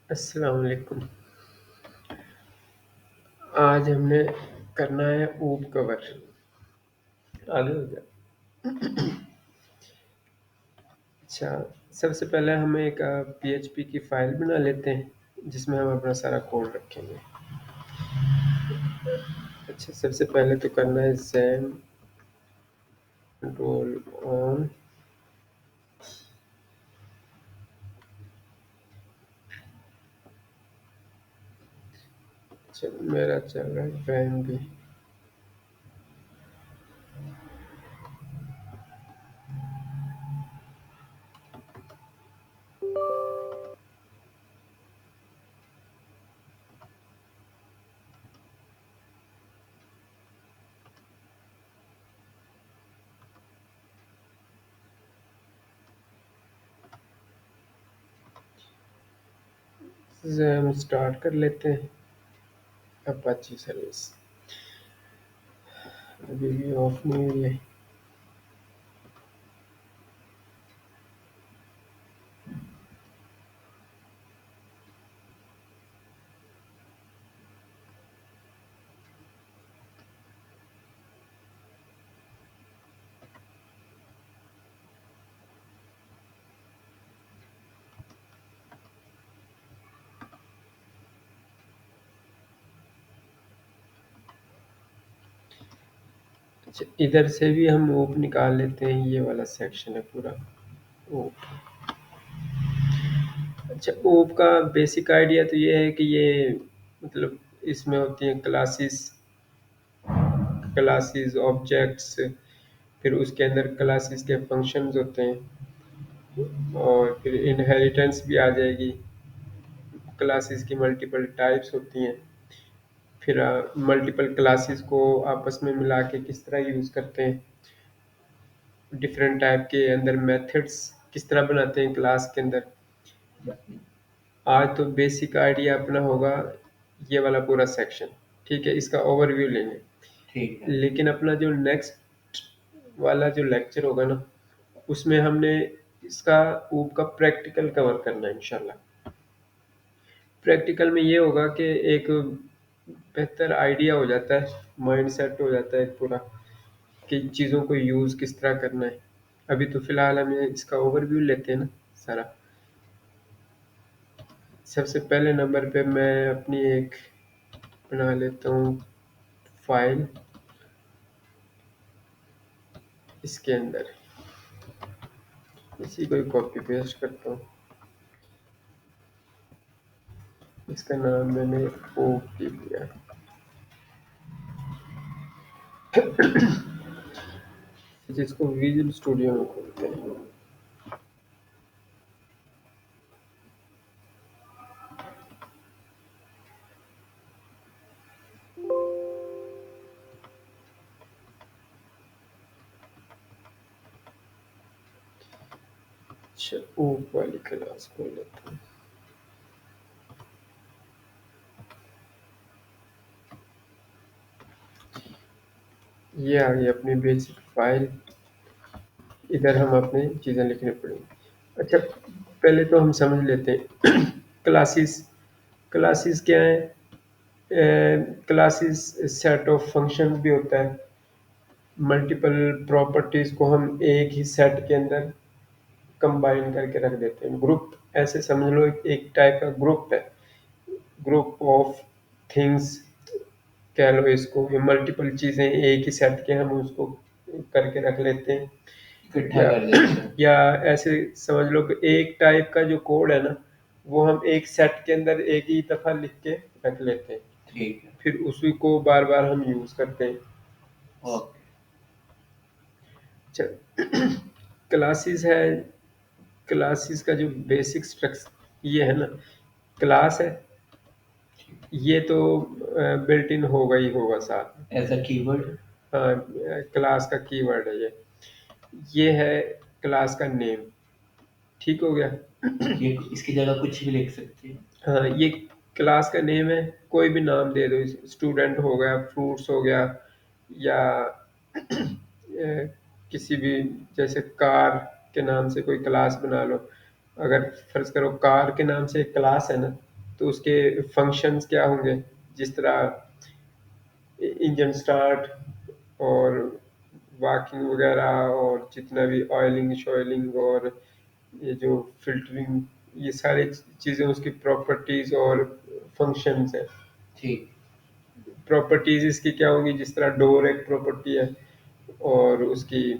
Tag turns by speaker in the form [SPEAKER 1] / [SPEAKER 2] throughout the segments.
[SPEAKER 1] अस्सलाम वालेकुम। आज हमने करना है ऊप कवर। आगे हो गया। अच्छा, सबसे पहले हम एक पीएचपी की फाइल बना लेते हैं जिसमें हम अपना सारा कोड रखेंगे। अच्छा, सबसे पहले तो करना है xampp कंट्रोल ऑन। अच्छा, मेरा चल रहा है फैन भी। हम स्टार्ट कर लेते हैं अपाची सर्विस। अभी भी ऑफ नहीं हुई है। अच्छा, इधर से भी हम ऊप निकाल लेते हैं। ये वाला सेक्शन है पूरा ऊप। अच्छा, ओप का बेसिक आइडिया तो ये है कि ये मतलब इसमें होती हैं क्लासेस। क्लासेस ऑब्जेक्ट्स, फिर उसके अंदर क्लासेस के फंक्शंस होते हैं और फिर इनहेरिटेंस भी आ जाएगी। क्लासेस की मल्टीपल टाइप्स होती हैं। फिर मल्टीपल क्लासेस को आपस में मिला के किस तरह यूज़ करते हैं। डिफरेंट टाइप के अंदर मेथड्स किस तरह बनाते हैं क्लास के अंदर। आज तो बेसिक आइडिया अपना होगा ये वाला पूरा सेक्शन। ठीक है, इसका ओवरव्यू लेंगे।
[SPEAKER 2] ठीक है।
[SPEAKER 1] लेकिन अपना जो नेक्स्ट वाला जो लेक्चर होगा ना, उसमें हमने इसका ऊप का प्रैक्टिकल कवर करना है इंशाल्लाह। प्रैक्टिकल में ये होगा कि एक बेहतर आइडिया हो जाता है, माइंड सेट हो जाता है पूरा कि चीज़ों को यूज़ किस तरह करना है। अभी तो फिलहाल हमें इसका ओवरव्यू लेते हैं ना सारा। सबसे पहले नंबर पे मैं अपनी एक बना लेता हूँ फाइल। इसके अंदर इसी को ही कॉपी पेस्ट करता हूँ। इसका नाम मैंने ओपी दिया। जिसको विजुअल स्टूडियो में खोलते हैं। अच्छा, ओप वाली क्लास खोल लेता हूँ। ये आ गई अपनी बेसिक फाइल। इधर हम अपनी चीज़ें लिखनी पड़ेंगी। अच्छा, पहले तो हम समझ लेते हैं क्लासेस। क्लासेस क्या है? क्लासेस सेट ऑफ फंक्शन भी होता है। मल्टीपल प्रॉपर्टीज को हम एक ही सेट के अंदर कंबाइन करके रख देते हैं। ग्रुप ऐसे समझ लो, एक टाइप का ग्रुप है। ग्रुप ऑफ थिंग्स कह लो इसको। ये मल्टीपल चीज़ें एक ही सेट के हम उसको करके रख लेते हैं।
[SPEAKER 2] इकट्ठा
[SPEAKER 1] या
[SPEAKER 2] कर देते हैं।
[SPEAKER 1] या ऐसे समझ लो कि एक टाइप का जो कोड है ना, वो हम एक सेट के अंदर एक ही दफ़ा लिख के रख लेते हैं।
[SPEAKER 2] ठीक है।
[SPEAKER 1] फिर उसी को बार बार हम यूज़ करते हैं।
[SPEAKER 2] ओके।
[SPEAKER 1] अच्छा, क्लासेस है। क्लासेस का जो बेसिक स्ट्रक्चर ये है ना, क्लास है।
[SPEAKER 2] ठीक।
[SPEAKER 1] ये तो बिल्ट इन होगा ही होगा साथ में।
[SPEAKER 2] As a keyword.
[SPEAKER 1] हाँ, क्लास का कीवर्ड है ये है क्लास का नेम। ठीक हो गया।
[SPEAKER 2] ये इसकी जगह कुछ भी लिख सकते हैं।
[SPEAKER 1] हाँ, ये क्लास का नेम है। कोई भी नाम दे दो। स्टूडेंट हो गया, फ्रूट्स हो गया, या किसी भी, जैसे कार के नाम से कोई क्लास बना लो। अगर फर्ज करो कार के नाम से एक क्लास है ना, तो उसके फंक्शंस क्या होंगे, जिस तरह इंजन स्टार्ट और वॉकिंग वगैरह और जितना भी ऑयलिंग शॉइलिंग और ये जो फिल्टरिंग, ये सारी चीज़ें उसकी प्रॉपर्टीज और फंक्शंस हैं।
[SPEAKER 2] ठीक।
[SPEAKER 1] प्रॉपर्टीज इसकी क्या होंगी, जिस तरह डोर एक प्रॉपर्टी है और उसकी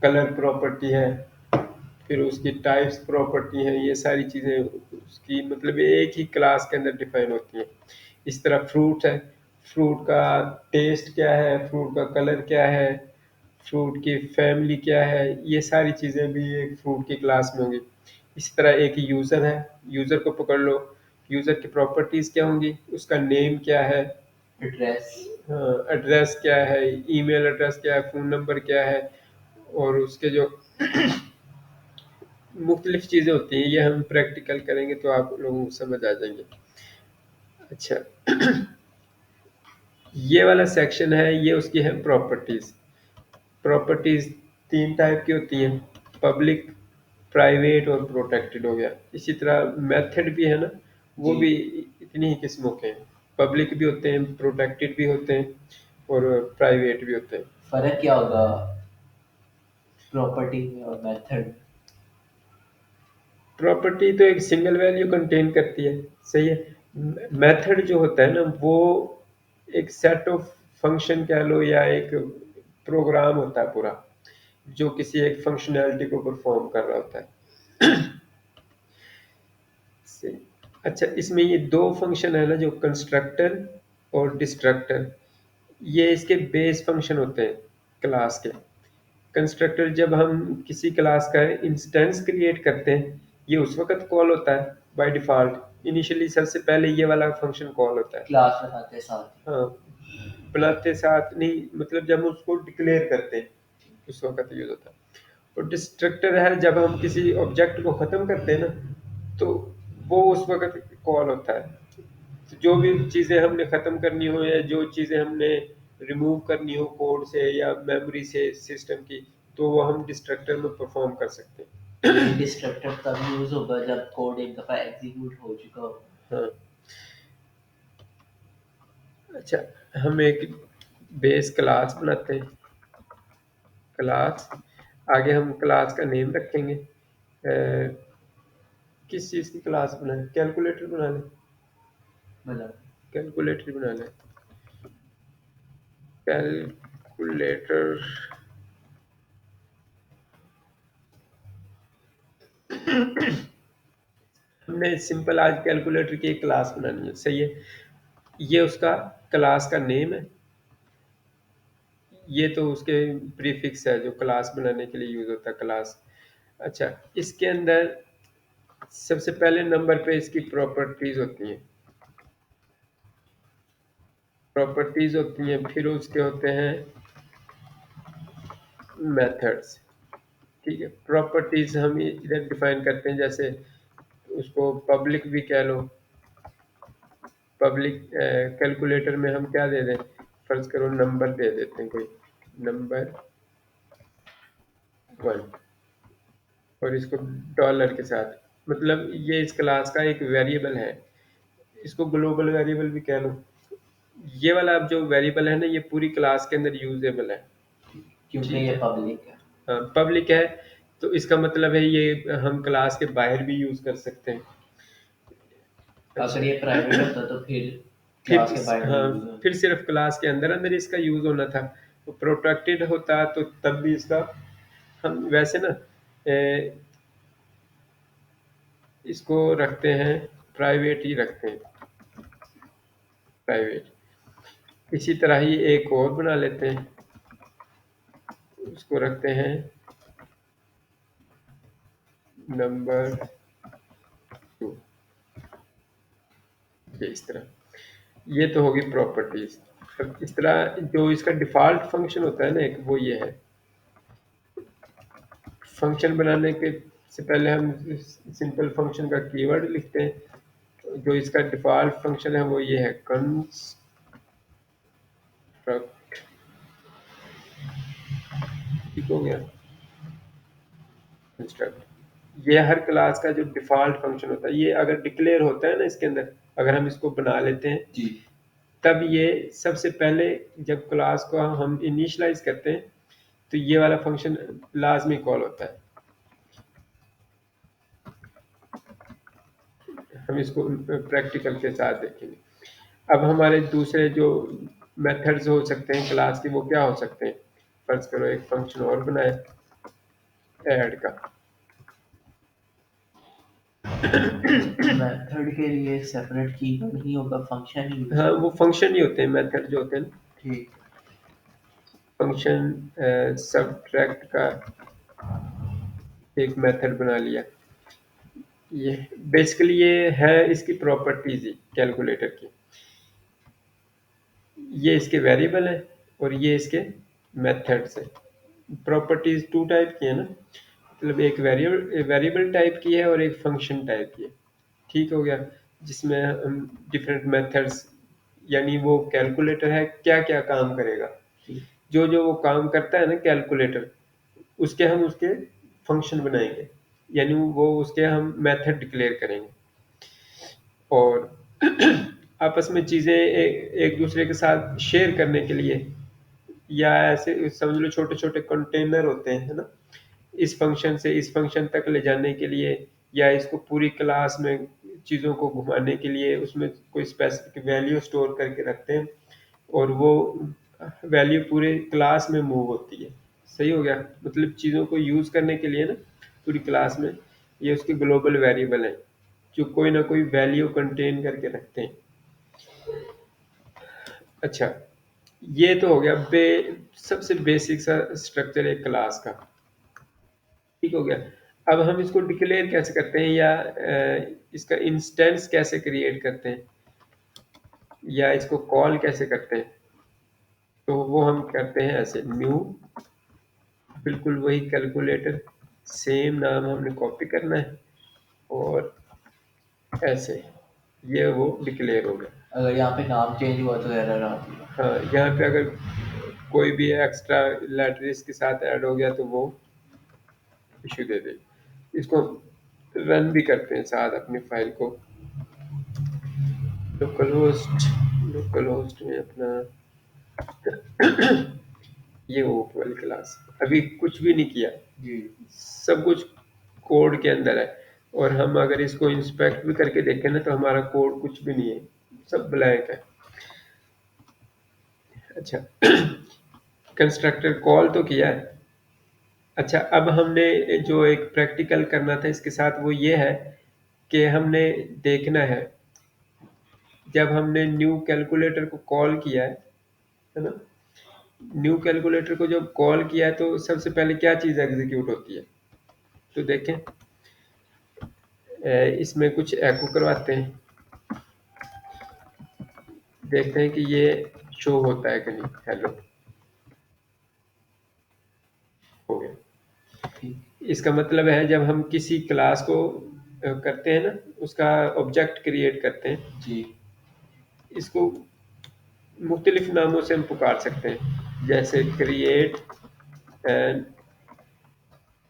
[SPEAKER 1] कलर प्रॉपर्टी है, फिर उसकी टाइप्स प्रॉपर्टी है, ये सारी चीज़ें उसकी मतलब एक ही क्लास के अंदर डिफाइन होती हैं। इस तरह फ्रूट है, फ्रूट का टेस्ट क्या है, फ्रूट का कलर क्या है, फ्रूट की फैमिली क्या है, ये सारी चीज़ें भी एक फ्रूट की क्लास में होंगी। इसी तरह एक यूज़र है, यूज़र को पकड़ लो, यूज़र की प्रॉपर्टीज़ क्या होंगी, उसका नेम क्या है,
[SPEAKER 2] एड्रेस।
[SPEAKER 1] हाँ, एड्रेस क्या है, ईमेल एड्रेस क्या है, फ़ोन नंबर क्या है, और उसके जो मुख्तलिफ चीज़ें होती हैं, ये हम प्रैक्टिकल करेंगे तो आप लोगों को समझ आ जाएंगे। अच्छा, ये वाला सेक्शन है, ये उसकी है प्रॉपर्टीज़। प्रॉपर्टीज़ तीन टाइप की होती हैं, पब्लिक, प्राइवेट और प्रोटेक्टेड हो गया। इसी तरह मेथड भी है ना, वो
[SPEAKER 2] जी।
[SPEAKER 1] भी इतनी ही किस्मों के हैं, पब्लिक भी होते हैं, प्रोटेक्टेड भी होते हैं और प्राइवेट भी होते हैं।
[SPEAKER 2] फर्क क्या होगा प्रॉपर्टी में और मेथड में?
[SPEAKER 1] प्रॉपर्टी तो एक सिंगल वैल्यू कंटेन करती है, सही है। मेथड जो होता है ना, वो एक सेट ऑफ फंक्शन कह लो या एक प्रोग्राम होता है पूरा, जो किसी एक फंक्शनैलिटी को परफॉर्म कर रहा होता है। सही। अच्छा, इसमें ये दो फंक्शन है ना, जो कंस्ट्रक्टर और डिस्ट्रक्टर, ये इसके बेस फंक्शन होते हैं क्लास के। कंस्ट्रक्टर जब हम किसी क्लास का इंस्टेंस क्रिएट करते हैं, ये उस वक्त कॉल होता है बाय डिफॉल्ट, इनिशियली सबसे पहले ये वाला फंक्शन कॉल होता है।
[SPEAKER 2] क्लास बनाते साथ ही।
[SPEAKER 1] हाँ, बनाते साथ नहीं, मतलब जब हम उसको डिक्लेयर करते हैं उस वक्त यूज होता है। और डिस्ट्रक्टर है जब हम किसी ऑब्जेक्ट को खत्म करते हैं ना, तो वो उस वक्त कॉल होता है। तो जो भी चीज़ें हमने ख़त्म करनी हो या जो चीज़ें हमने रिमूव करनी हो कोड से या मेमोरी से सिस्टम की, तो वो हम डिस्ट्रक्टर में परफॉर्म कर सकते हैं।
[SPEAKER 2] ये डिस्ट्रक्टर तब यूज होगा जब कोड एक दफा एग्जीक्यूट हो चुका हो।
[SPEAKER 1] हाँ। अच्छा, हम एक बेस क्लास बनाते हैं, क्लास, आगे हम क्लास का नेम रखेंगे। किस चीज़ की क्लास बनाए, कैलकुलेटर बना लें,
[SPEAKER 2] मतलब
[SPEAKER 1] कैलकुलेटर बना लें, कैलकुलेटर। हमने सिंपल आज कैलकुलेटर की एक क्लास बनानी है, सही है। ये उसका क्लास का नेम है, ये तो उसके प्रीफिक्स है जो क्लास बनाने के लिए यूज होता है, क्लास। अच्छा, इसके अंदर सबसे पहले नंबर पे इसकी प्रॉपर्टीज होती हैं, प्रॉपर्टीज होती हैं, फिर उसके होते हैं मेथड्स। ठीक है, प्रॉपर्टीज हम इधर डिफाइन करते हैं, जैसे उसको पब्लिक भी कह लो। पब्लिक कैलकुलेटर में हम क्या दे दें, फर्ज करो नंबर दे देते हैं, कोई नंबर 1, और इसको डॉलर के साथ, मतलब ये इस क्लास का एक वेरिएबल है, इसको ग्लोबल वेरिएबल भी कह लो। ये वाला अब जो वेरिएबल है ना, ये पूरी क्लास के अंदर यूजेबल है।
[SPEAKER 2] क्योंकि
[SPEAKER 1] ठीक
[SPEAKER 2] ये
[SPEAKER 1] है,
[SPEAKER 2] पब्लिक है।
[SPEAKER 1] पब्लिक है, तो इसका मतलब है ये हम क्लास के बाहर भी यूज कर सकते हैं।
[SPEAKER 2] अगर
[SPEAKER 1] अच्छा,
[SPEAKER 2] ये प्राइवेट होता तो फिर
[SPEAKER 1] फिर
[SPEAKER 2] क्लास के बाहर नहीं
[SPEAKER 1] हाँ,
[SPEAKER 2] यूज होता।
[SPEAKER 1] फिर सिर्फ क्लास के अंदर अंदर इसका यूज होना था। तो प्रोटेक्टेड होता तो तब भी इसका, हम वैसे ना इसको रखते हैं, प्राइवेट ही रखते हैं, प्राइवेट। इसी तरह ही एक और बना लेते हैं, उसको रखते हैं नंबर 2, ये इस तरह। ये तो होगी प्रॉपर्टीज। अब इस तरह जो इसका डिफॉल्ट फंक्शन होता है ना एक, वो ये है। फंक्शन बनाने के से पहले हम सिंपल फंक्शन का कीवर्ड लिखते हैं। जो इसका डिफॉल्ट फंक्शन है वो ये है, कंस्ट्रक्ट। ठीक हो गया, कंस्ट्रक्ट। ये हर क्लास का जो डिफॉल्ट फंक्शन होता है, ये अगर डिक्लेयर होता है ना इसके अंदर, अगर हम इसको बना लेते हैं
[SPEAKER 2] जी
[SPEAKER 1] तब ये सबसे पहले जब क्लास को हम इनिशियलाइज करते हैं तो ये वाला फंक्शन लाजमी कॉल होता है। हम इसको प्रैक्टिकल के साथ देखेंगे। अब हमारे दूसरे जो मेथड्स हो सकते हैं क्लास के वो क्या हो सकते हैं। फर्ज करो एक फंक्शन और बनाए ऐड का।
[SPEAKER 2] मेथड के लिए सेपरेट की तो नहीं होगा, फंक्शन ही यूज
[SPEAKER 1] हाँ
[SPEAKER 2] होगा।
[SPEAKER 1] वो फंक्शन ही होते हैं मेथड जो होते हैं।
[SPEAKER 2] ठीक
[SPEAKER 1] फंक्शन सब्ट्रैक्ट का एक मेथड बना लिया। ये बेसिकली ये है इसकी प्रॉपर्टीज ही कैलकुलेटर की। ये इसके वेरिएबल है और ये इसके मेथड्स है। प्रॉपर्टीज टू टाइप की है ना, मतलब एक वेरिएबल टाइप की है और एक फंक्शन टाइप की है। ठीक हो गया, जिसमें हम डिफरेंट मेथड्स यानी वो कैलकुलेटर है क्या क्या काम करेगा,
[SPEAKER 2] ठीक
[SPEAKER 1] जो जो वो काम करता है ना कैलकुलेटर उसके हम उसके फंक्शन बनाएंगे, यानी वो उसके हम मेथड डिक्लेयर करेंगे और आपस में चीज़ें एक दूसरे के साथ शेयर करने के लिए या ऐसे समझ लो छोटे छोटे कंटेनर होते हैं है ना, इस फंक्शन से इस फंक्शन तक ले जाने के लिए या इसको पूरी क्लास में चीज़ों को घुमाने के लिए उसमें कोई स्पेसिफिक वैल्यू स्टोर करके रखते हैं और वो वैल्यू पूरे क्लास में मूव होती है। सही हो गया, मतलब चीज़ों को यूज़ करने के लिए ना पूरी क्लास में ये उसके ग्लोबल वेरिएबल हैं जो कोई ना कोई वैल्यू कंटेन करके रखते हैं। अच्छा, ये तो हो गया सबसे बेसिक सा स्ट्रक्चर है क्लास का। ठीक हो गया। अब हम इसको डिक्लेयर कैसे करते हैं या इसका इंस्टेंस कैसे क्रिएट करते हैं या इसको कॉल कैसे करते हैं, तो वो हम करते हैं ऐसे न्यू, बिल्कुल वही कैलकुलेटर, सेम नाम हमने कॉपी करना है और ऐसे ये वो डिक्लेयर हो गया।
[SPEAKER 2] अगर यहाँ पे नाम चेंज हुआ तो एरर आती है।
[SPEAKER 1] हाँ यहाँ पे अगर कोई भी एक्स्ट्रा लेटर इसके साथ ऐड हो गया तो वो इश्यू दे देगी। इसको रन भी करते हैं साथ अपनी फाइल को लोकल होस्ट में अपना ये ओप वाली क्लास अभी कुछ भी नहीं किया,
[SPEAKER 2] जी
[SPEAKER 1] सब कुछ कोड के अंदर है और हम अगर इसको इंस्पेक्ट भी करके देखें ना तो हमारा कोड कुछ भी नहीं है, सब ब्लैंक है। अच्छा कंस्ट्रक्टर कॉल तो किया है। अच्छा अब हमने जो एक प्रैक्टिकल करना था इसके साथ वो ये है कि हमने देखना है जब हमने न्यू कैलकुलेटर को कॉल किया है ना, न्यू कैलकुलेटर को जब कॉल किया है तो सबसे पहले क्या चीज़ एग्जीक्यूट होती है, तो देखें इसमें कुछ एको करवाते हैं, देखते हैं कि ये शो होता है कि नहीं। हेलो हो गया।
[SPEAKER 2] ठीक
[SPEAKER 1] इसका मतलब है जब हम किसी क्लास को करते हैं ना उसका ऑब्जेक्ट क्रिएट करते हैं,
[SPEAKER 2] जी
[SPEAKER 1] इसको मुख्तलिफ नामों से हम पुकार सकते हैं जैसे क्रिएट एन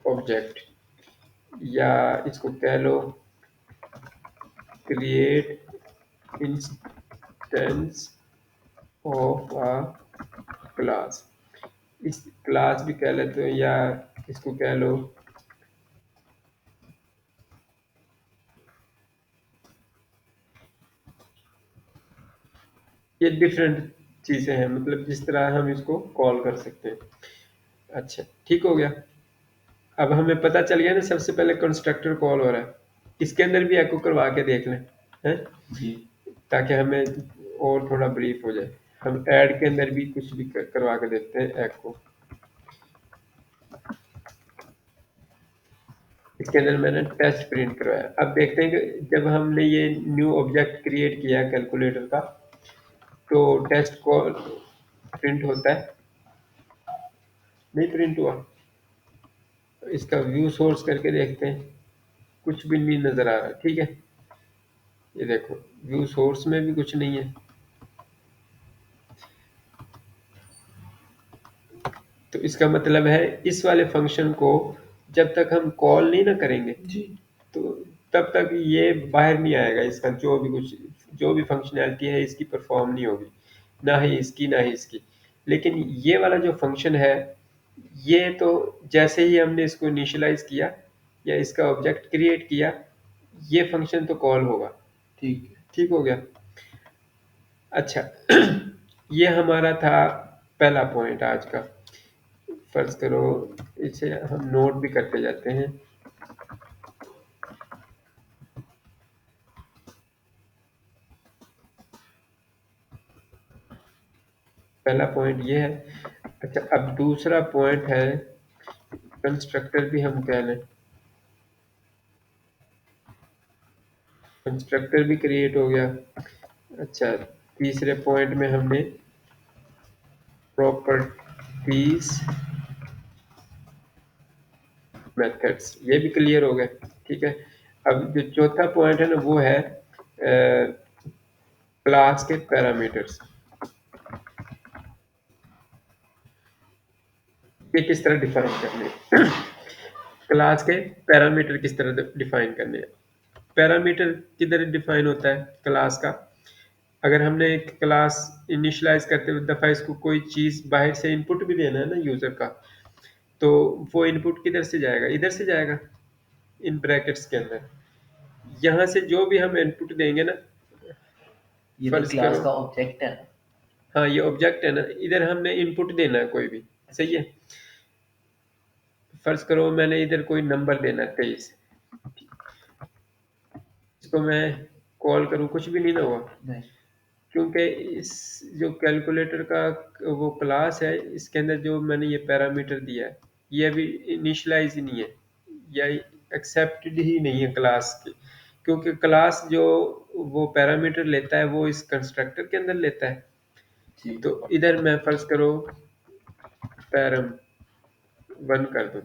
[SPEAKER 1] ऑब्जेक्ट या इसको कह लो create instance of a class, इस क्लास भी कह लेते हो या इसको कह लो ये डिफरेंट चीज़ें हैं, मतलब जिस तरह हम इसको कॉल कर सकते हैं। अच्छा ठीक हो गया। अब हमें पता चल गया ना सबसे पहले कंस्ट्रक्टर कॉल हो रहा है, इसके अंदर भी एको करवा के देख लें हैं
[SPEAKER 2] जी
[SPEAKER 1] ताकि हमें और थोड़ा ब्रीफ हो जाए। हम ऐड के अंदर भी कुछ भी करवा के देखते हैं एको। इसके अंदर मैंने टेस्ट प्रिंट करवाया। अब देखते हैं कि जब हमने ये न्यू ऑब्जेक्ट क्रिएट किया कैलकुलेटर का तो टेस्ट कॉल प्रिंट होता है, नहीं प्रिंट हुआ। इसका व्यू सोर्स करके देखते हैं, कुछ भी नहीं नज़र आ रहा। ठीक है, ये देखो व्यू सोर्स में भी कुछ नहीं है। तो इसका मतलब है इस वाले फंक्शन को जब तक हम कॉल नहीं ना करेंगे
[SPEAKER 2] जी
[SPEAKER 1] तो तब तक ये बाहर नहीं आएगा, इसका जो भी कुछ जो भी फंक्शनैलिटी है इसकी परफॉर्म नहीं होगी, ना ही इसकी ना ही इसकी। लेकिन ये वाला जो फंक्शन है, ये तो जैसे ही हमने इसको इनिशियलाइज किया या इसका ऑब्जेक्ट क्रिएट किया, ये फंक्शन तो कॉल होगा।
[SPEAKER 2] ठीक है।
[SPEAKER 1] ठीक हो गया। अच्छा, ये हमारा था पहला पॉइंट आज का। फर्ज करो इसे हम नोट भी करते जाते हैं। पहला पॉइंट ये है। अच्छा, अब दूसरा पॉइंट है, कंस्ट्रक्टर भी हम कह लें। कंस्ट्रक्टर भी क्रिएट हो गया। अच्छा, तीसरे पॉइंट में हमने प्रॉपर्टीज मेथड्स, ये भी क्लियर हो गए। ठीक है। अब जो चौथा पॉइंट है ना, वो है क्लास के पैरामीटर्स। ये किस तरह डिफाइन करने हैं? क्लास के पैरामीटर किस तरह डिफाइन करने हैं? पैरामीटर किधर डिफाइन होता है क्लास का? अगर हमने एक क्लास इनिशियलाइज करते हुए दफ़ा इसको कोई चीज़ बाहर से इनपुट भी देना है ना यूज़र का, तो वो इनपुट किधर से जाएगा? इधर से जाएगा, इन ब्रैकेट्स के अंदर। यहाँ से जो भी हम इनपुट देंगे ना,
[SPEAKER 2] ये तो
[SPEAKER 1] फर्ज
[SPEAKER 2] क्लास
[SPEAKER 1] करो,
[SPEAKER 2] का ऑब्जेक्ट है ना।
[SPEAKER 1] हाँ ये ऑब्जेक्ट है ना, इधर हमने इनपुट देना है कोई भी। सही है। फर्ज करो मैंने इधर कोई नंबर देना है 23, इसको मैं कॉल करूँ, कुछ भी नहीं ना हुआ,
[SPEAKER 2] नहीं।
[SPEAKER 1] क्योंकि इस जो कैलकुलेटर का वो क्लास है, इसके अंदर जो मैंने ये पैरामीटर दिया है, ये अभी इनिशियलाइज ही नहीं है या एक्सेप्टेड ही नहीं है क्लास की, क्योंकि क्लास जो वो पैरामीटर लेता है वो इस कंस्ट्रक्टर के अंदर लेता है।
[SPEAKER 2] ठीक।
[SPEAKER 1] तो इधर मैं फर्ज करो पैरम 1 कर दूं,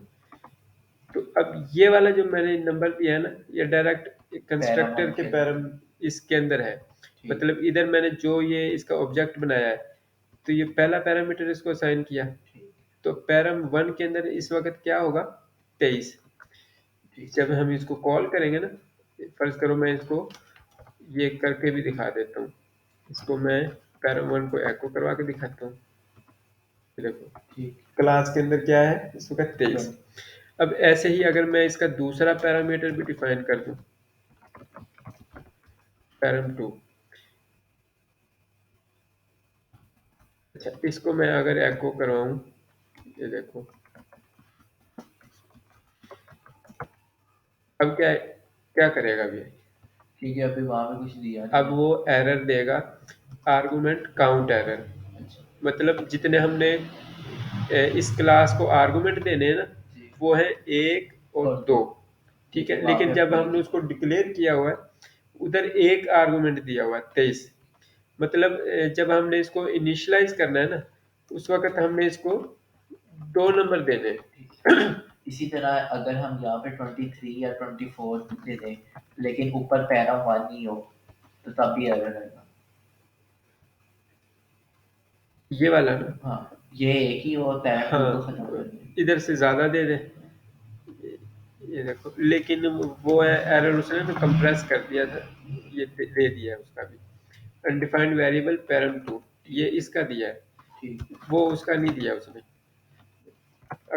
[SPEAKER 1] तो अब ये वाला जो मैंने नंबर दिया है ना, ये डायरेक्ट
[SPEAKER 2] पैरा
[SPEAKER 1] कंस्ट्रक्टर
[SPEAKER 2] वन
[SPEAKER 1] के
[SPEAKER 2] के अंदर।
[SPEAKER 1] पैरम इसके अंदर है।
[SPEAKER 2] ठीक।
[SPEAKER 1] मतलब इधर मैंने जो ये इसका ऑब्जेक्ट बनाया है, तो ये पहला पैरामीटर इसको असाइन किया,
[SPEAKER 2] ठीक।
[SPEAKER 1] तो पैरम 1 के अंदर इस वक्त क्या होगा? 23।
[SPEAKER 2] ठीक।
[SPEAKER 1] जब हम इसको कॉल करेंगे ना, फर्ज करो मैं इसको ये करके भी दिखा देता हूँ, इसको मैं पैरम 1 को एको करवा के दिखाता हूँ। देखो
[SPEAKER 2] ठीक।
[SPEAKER 1] क्लास के अंदर क्या है इस वक्त? 23। अब ऐसे ही अगर मैं इसका दूसरा पैरामीटर भी डिफाइन कर दूं, पैरम 2। अच्छा, इसको मैं अगर एको करवाऊं, ये देखो, अब क्या क्या करेगा अभी?
[SPEAKER 2] ठीक है, अभी वहां पे कुछ दिया
[SPEAKER 1] अब
[SPEAKER 2] नहीं।
[SPEAKER 1] वो एरर देगा, आर्गुमेंट काउंट एरर।
[SPEAKER 2] अच्छा।
[SPEAKER 1] मतलब जितने हमने इस क्लास को आर्गुमेंट देने हैं ना,
[SPEAKER 2] जी।
[SPEAKER 1] वो है 1 और
[SPEAKER 2] और
[SPEAKER 1] 2।
[SPEAKER 2] दो।
[SPEAKER 1] ठीक
[SPEAKER 2] ठीक है,
[SPEAKER 1] है,
[SPEAKER 2] वहां
[SPEAKER 1] लेकिन
[SPEAKER 2] पे
[SPEAKER 1] जब
[SPEAKER 2] अप्लाई
[SPEAKER 1] हमने
[SPEAKER 2] की।
[SPEAKER 1] उसको डिक्लेयर किया हुआ है, उधर एक आर्गुमेंट दिया हुआ है 23। मतलब जब हमने इसको इनिशियलाइज करना है ना, उस वक्त हमने इसको 2 नंबर देने
[SPEAKER 2] ठीक है।
[SPEAKER 1] हैं।
[SPEAKER 2] इसी तरह अगर हम यहाँ पे 23 या 24 दे दें, लेकिन ऊपर पैरा वन ही हो, तो तब भी एरर आएगा।
[SPEAKER 1] ये वाला ना,
[SPEAKER 2] हाँ, ये एक ही और पैरा टू
[SPEAKER 1] हाँ,
[SPEAKER 2] को खत्म कर दें।
[SPEAKER 1] इधर से ज्यादा दे दे, ये देखो, लेकिन वो एरर उसने तो कंप्रेस कर दिया था, ये दे दिया है उसका भी। अनडिफाइंड वेरिएबल पैरम 2, ये इसका दिया है,
[SPEAKER 2] ठीक।
[SPEAKER 1] वो उसका नहीं दिया उसने।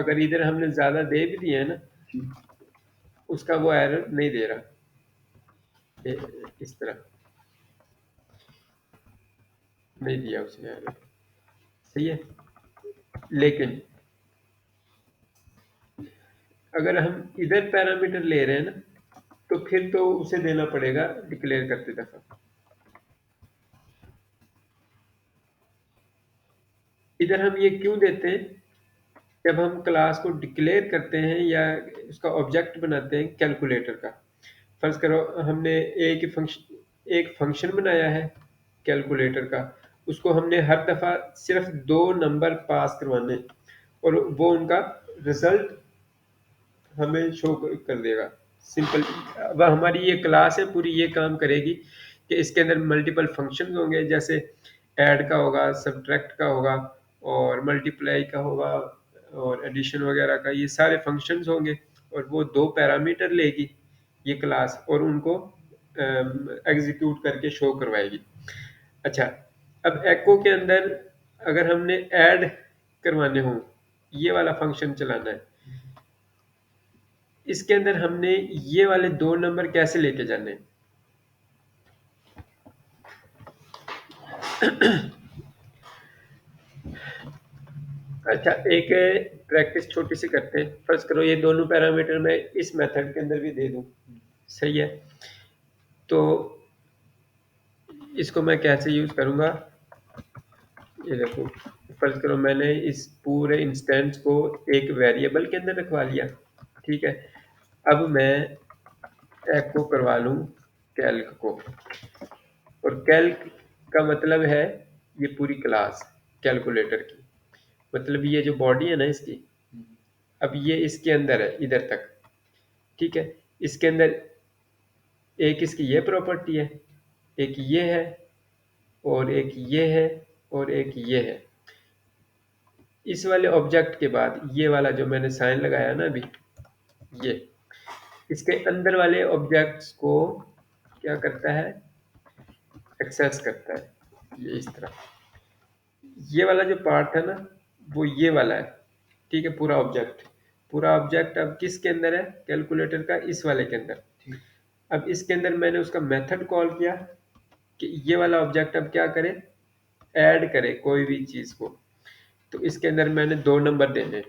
[SPEAKER 1] अगर इधर हमने ज्यादा दे भी दिया है ना,
[SPEAKER 2] ठीक।
[SPEAKER 1] उसका वो एरर नहीं दे रहा, इस तरह नहीं दिया उसने एरर। सही है। लेकिन अगर हम इधर पैरामीटर ले रहे हैं ना, तो फिर तो उसे देना पड़ेगा डिक्लेयर करते दफा। इधर हम ये क्यों देते हैं? जब हम क्लास को डिक्लेयर करते हैं या उसका ऑब्जेक्ट बनाते हैं कैलकुलेटर का, फर्ज करो हमने एक फंक्शन बनाया है कैलकुलेटर का, उसको हमने हर दफा सिर्फ 2 नंबर पास करवाने, और वो उनका रिजल्ट हमें शो कर देगा। सिंपल। अब हमारी ये क्लास है पूरी, ये काम करेगी कि इसके अंदर मल्टीपल फंक्शंस होंगे, जैसे ऐड का होगा, सब्ट्रैक्ट का होगा, और मल्टीप्लाई का होगा, और एडिशन वगैरह का, ये सारे फंक्शंस होंगे, और वो 2 पैरामीटर लेगी ये क्लास, और उनको एग्जीक्यूट करके शो करवाएगी। अच्छा, अब एको के अंदर अगर हमने ऐड करवाने हो, ये वाला फंक्शन चलाना है, इसके अंदर हमने ये वाले 2 नंबर कैसे लेके जाने हैं? अच्छा, एक प्रैक्टिस छोटी सी करते हैं। फर्ज करो ये दोनों पैरामीटर मैं इस मेथड के अंदर भी दे दूं, सही है? तो इसको मैं कैसे यूज करूंगा, ये देखो, फर्ज करो मैंने इस पूरे इंस्टेंस को एक वेरिएबल के अंदर रखवा लिया, ठीक है? अब मैं एको करवा लूं कैल्क को, और कैल्क का मतलब है ये पूरी क्लास कैलकुलेटर की, मतलब ये जो बॉडी है ना इसकी, अब ये इसके अंदर है इधर तक, ठीक है? इसके अंदर एक इसकी ये प्रॉपर्टी है, एक ये है, और एक ये है, और एक ये है। इस वाले ऑब्जेक्ट के बाद ये वाला जो मैंने साइन लगाया ना अभी, ये इसके अंदर वाले ऑब्जेक्ट्स को क्या करता है, एक्सेस करता है, ये इस तरह। ये वाला जो पार्ट है ना, वो ये वाला है, ठीक है? पूरा ऑब्जेक्ट अब किसके अंदर है, कैलकुलेटर का इस वाले के अंदर। अब इसके अंदर मैंने उसका मेथड कॉल किया कि ये वाला ऑब्जेक्ट अब क्या करे, ऐड करे कोई भी चीज को। तो इसके अंदर मैंने 2 नंबर देने,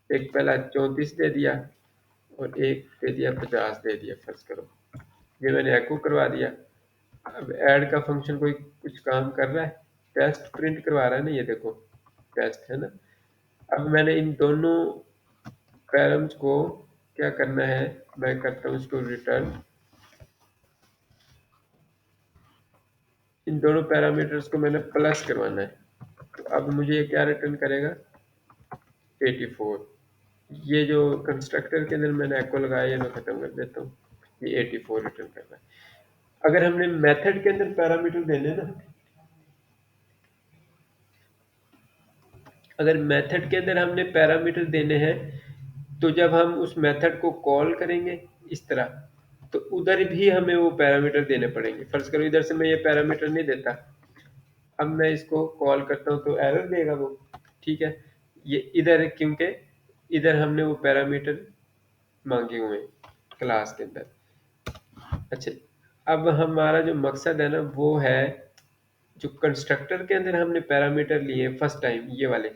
[SPEAKER 1] एक पहला 34 दे दिया, और एक दे दिया 50 दे दिया, फर्ज करो। ये मैंने एको करवा दिया। अब ऐड का फंक्शन कोई कुछ काम कर रहा है, टेस्ट प्रिंट करवा रहा है ना, ये देखो टेस्ट है ना। अब मैंने इन दोनों पैरम्स को क्या करना है, मैं करता हूँ इसको रिटर्न, इन दोनों पैरामीटर्स को मैंने प्लस करवाना है। तो अब मुझे ये क्या रिटर्न करेगा, 84। ये जो कंस्ट्रक्टर के अंदर मैंने एको लगाया, ये मैं खत्म कर देता हूँ, ये 84 रिटर्न कर रहा है। अगर हमने मेथड के अंदर पैरामीटर देने ना, अगर मेथड के अंदर हमने पैरामीटर देने हैं, तो जब हम उस मेथड को कॉल करेंगे इस तरह, तो उधर भी हमें वो पैरामीटर देने पड़ेंगे। फर्ज करो इधर से मैं ये पैरामीटर नहीं देता, अब मैं इसको कॉल करता हूँ तो एरर देगा वो, ठीक है? ये इधर है क्योंकि इधर हमने वो पैरामीटर मांगे हुए हैं क्लास के अंदर। अच्छा, अब हमारा जो मकसद है ना, वो है जो कंस्ट्रक्टर के अंदर हमने पैरामीटर लिए फर्स्ट टाइम, ये वाले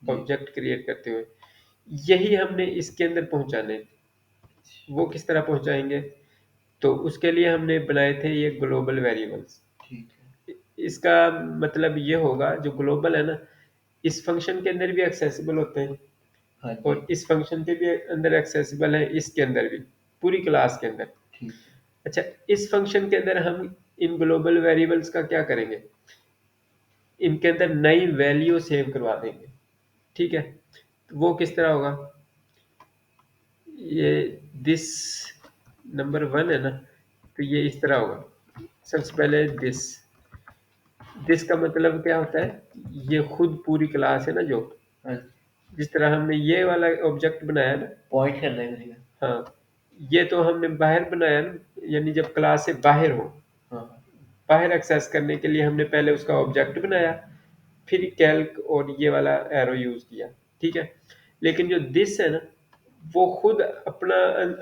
[SPEAKER 1] ऑब्जेक्ट क्रिएट करते हुए, यही हमने इसके अंदर पहुंचाने। वो किस तरह पहुंचाएंगे, तो उसके लिए हमने बनाए थे ये ग्लोबल वेरिएबल्स। इसका मतलब ये होगा, जो ग्लोबल है ना, इस फंक्शन के अंदर भी एक्सेसिबल होते हैं,
[SPEAKER 2] हाँ
[SPEAKER 1] और
[SPEAKER 2] जी।
[SPEAKER 1] इस फंक्शन के भी अंदर एक्सेसिबल है, इसके अंदर भी, पूरी क्लास के अंदर।
[SPEAKER 2] ठीक है।
[SPEAKER 1] अच्छा, इस फंक्शन के अंदर हम इन ग्लोबल वेरिएबल्स का क्या करेंगे, इनके अंदर नई वैल्यू सेव करवा देंगे, ठीक है? तो वो किस तरह होगा, ये दिस नंबर 1 है ना, तो ये इस तरह होगा। सबसे पहले दिस, दिस का मतलब क्या होता है, ये खुद पूरी क्लास है ना, जो
[SPEAKER 2] हाँ,
[SPEAKER 1] जिस तरह हमने ये वाला ऑब्जेक्ट बनाया ना,
[SPEAKER 2] पॉइंट करने के लिए।
[SPEAKER 1] हाँ, ये तो हमने बाहर बनाया ना, यानी जब क्लास से बाहर हो,
[SPEAKER 2] हाँ।
[SPEAKER 1] बाहर एक्सेस करने के लिए हमने पहले उसका ऑब्जेक्ट बनाया, फिर कैल्क और ये वाला एरो यूज किया, ठीक है? लेकिन जो दिस है ना, वो खुद अपना